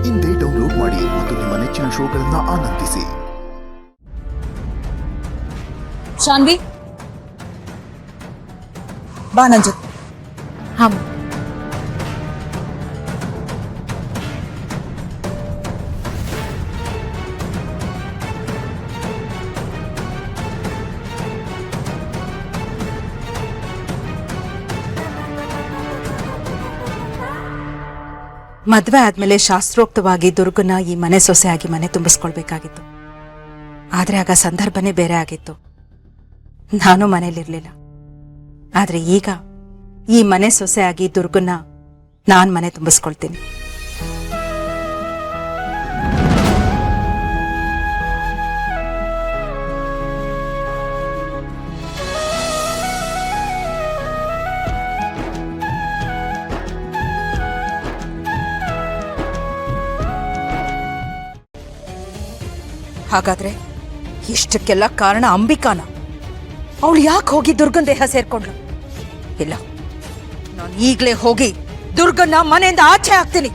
ಇಂದೇ ಡೌನ್ಲೋಡ್ ಮಾಡಿ ಮತ್ತು ನಿಮ್ಮ ನೆಚ್ಚಿನ ಶೋಗಳನ್ನ ಆನಂದಿಸಿ. ಶಾನ್ವಿ, ಬಾ ನನ್ ಜೊತೆ. ಹಾಂ. ಮದ್ವೆ ಆದ್ಮೇಲೆ ಶಾಸ್ತ್ರೋಕ್ತವಾಗಿ ದುರ್ಗನ ಈ ಮನೆ ಸೊಸೆಯಾಗಿ ಮನೆ ತುಂಬಿಸ್ಕೊಳ್ಬೇಕಾಗಿತ್ತು. ಆದ್ರೆ ಆಗ ಸಂದರ್ಭನೇ ಬೇರೆ ಆಗಿತ್ತು. ನಾನು ಮನೇಲಿರ್ಲಿಲ್ಲ. ಆದ್ರೆ ಈಗ ಈ ಮನೆ ಸೊಸೆಯಾಗಿ ದುರ್ಗನ್ನ ನಾನ್ ಮನೆ ತುಂಬಿಸ್ಕೊಳ್ತೀನಿ. ಹಾಗಾದ್ರೆ ಇಷ್ಟಕ್ಕೆಲ್ಲ ಕಾರಣ ಅಂಬಿಕಾನ? ಅವಳು ಯಾಕೆ ಹೋಗಿ ದುರ್ಗನ್ ದೇಹ ಸೇರ್ಕೊಂಡ್ಳು? ಇಲ್ಲ, ನಾನು ಈಗ್ಲೇ ಹೋಗಿ ದುರ್ಗನ್ನ ಮನೆಯಿಂದ ಆಚೆ ಹಾಕ್ತೀನಿ.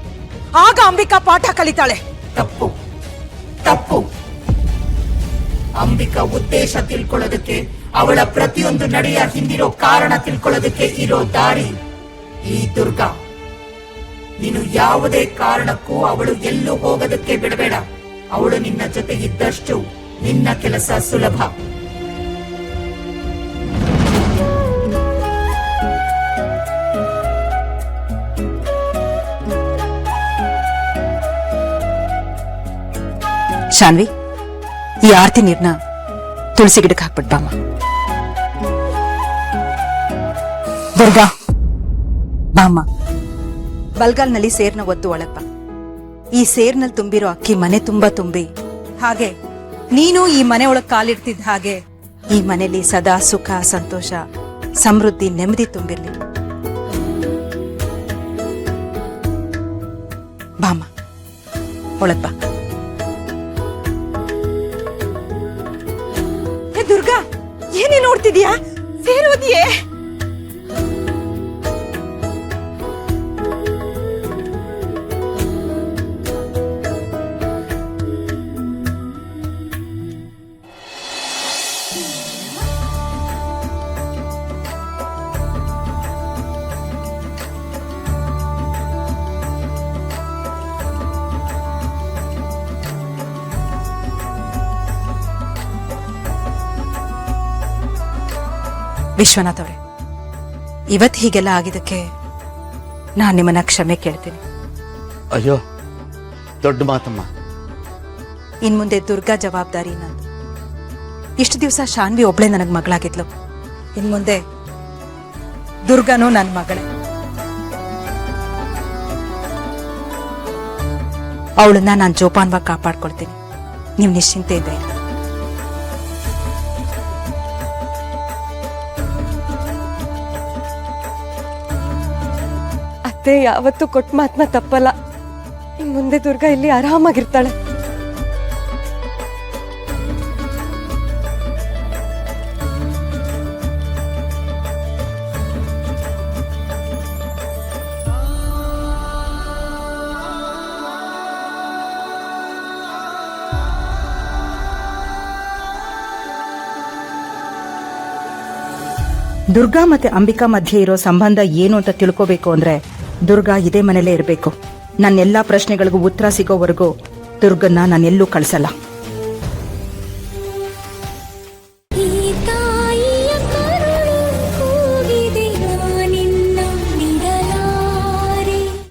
ಆಗ ಅಂಬಿಕಾ ಪಾಠ ಕಲಿತಾಳೆ. ತಪ್ಪು ತಪ್ಪು. ಅಂಬಿಕಾ ಉದ್ದೇಶ ತಿಳ್ಕೊಳ್ಳೋದಕ್ಕೆ, ಅವಳ ಪ್ರತಿಯೊಂದು ನಡೆಯ ಹಿಂದಿರೋ ಕಾರಣ ತಿಳ್ಕೊಳ್ಳೋದಕ್ಕೆ ಇರೋ ದಾರಿ ಈ ದುರ್ಗಾ. ನೀನು ಯಾವುದೇ ಕಾರಣಕ್ಕೂ ಅವಳು ಎಲ್ಲೂ ಹೋಗೋದಕ್ಕೆ ಬಿಡಬೇಡ. ಅವಳು ನಿನ್ನ ಜೊತೆ ಇದ್ದಷ್ಟು ನಿನ್ನ ಕೆಲಸ ಸುಲಭ. ಶಾನ್ವಿ, ಈ ಆರ್ತಿ ನೀರ್ನ ತುಳಸಿ ಗಿಡಕ್ಕೆ ಹಾಕ್ಬಿಟ್ಬಮ್ಮ. ದುರ್ಗಾ, ಬಾಮ್ಮ. ಬಲ್ಗಾಲ್ನಲ್ಲಿ ಸೇರ್ನ ಒದ್ದು ಒಳಗ್ ಬಾ. ಈ ಸೇರ್ನಲ್ಲಿ ತುಂಬಿರೋ ಅಕ್ಕಿ ಮನೆ ತುಂಬಾ ತುಂಬಿ, ಹಾಗೆ ನೀನು ಈ ಮನೆ ಒಳಗ್ ಕಾಲಿಡ್ತಿದ್ದ ಹಾಗೆ ಈ ಮನೆಯಲ್ಲಿ ಸದಾ ಸುಖ, ಸಂತೋಷ, ಸಮೃದ್ಧಿ, ನೆಮ್ಮದಿ ತುಂಬಿರ್ಲಿ. ಬಾಮ್ಮ, ಒಳಗ್ ಬಾ. ದುರ್ಗಾ, ಏನೇ ನೋಡ್ತಿದ್ಯಾ? ಸೇರೋದಿಯೇ? ವಿಶ್ವನಾಥ್ ಅವರೇ, ಇವತ್ತು ಹೀಗೆಲ್ಲ ಆಗಿದ್ದಕ್ಕೆ ನಾನು ನಿಮ್ಮನ್ನ ಕ್ಷಮೆ ಕೇಳ್ತೀನಿ. ಅಯ್ಯೋ, ದೊಡ್ಡ ಮಾತಮ್ಮ. ಇನ್ಮುಂದೆ ದುರ್ಗಾ ಜವಾಬ್ದಾರಿ ನಂದು. ಇಷ್ಟು ದಿವಸ ಶಾನ್ವಿ ಒಬ್ಳೆ ನನಗ್ ಮಗಳಾಗಿದ್ಲು. ಇನ್ಮುಂದೆ ದುರ್ಗಾನೂ ನನ್ನ ಮಗಳೇ. ಅವಳನ್ನ ನಾನು ಜೋಪಾನವಾಗಿ ಕಾಪಾಡ್ಕೊಳ್ತೀನಿ. ನೀವು ನಿಶ್ಚಿಂತೆ ಇದೆ. ಅತ್ತೆ ಯಾವತ್ತೂ ಕೊಟ್ಟ ಮಾತನ್ನ ತಪ್ಪಲ್ಲ. ಇನ್ ಮುಂದೆ ದುರ್ಗಾ ಇಲ್ಲಿ ಆರಾಮಾಗಿರ್ತಾಳೆ. ದುರ್ಗಾ ಮತ್ತೆ ಅಂಬಿಕಾ ಮಧ್ಯೆ ಇರೋ ಸಂಬಂಧ ಏನು ಅಂತ ತಿಳ್ಕೋಬೇಕು ಅಂದ್ರೆ ದುರ್ಗಾ ಇದೇ ಮನೇಲೇ ಇರಬೇಕು. ನನ್ನೆಲ್ಲಾ ಪ್ರಶ್ನೆಗಳಿಗೂ ಉತ್ತರ ಸಿಗೋವರೆಗೂ ದುರ್ಗನ್ನ ನಾನೆಲ್ಲೂ ಕಳ್ಸಲ್ಲ.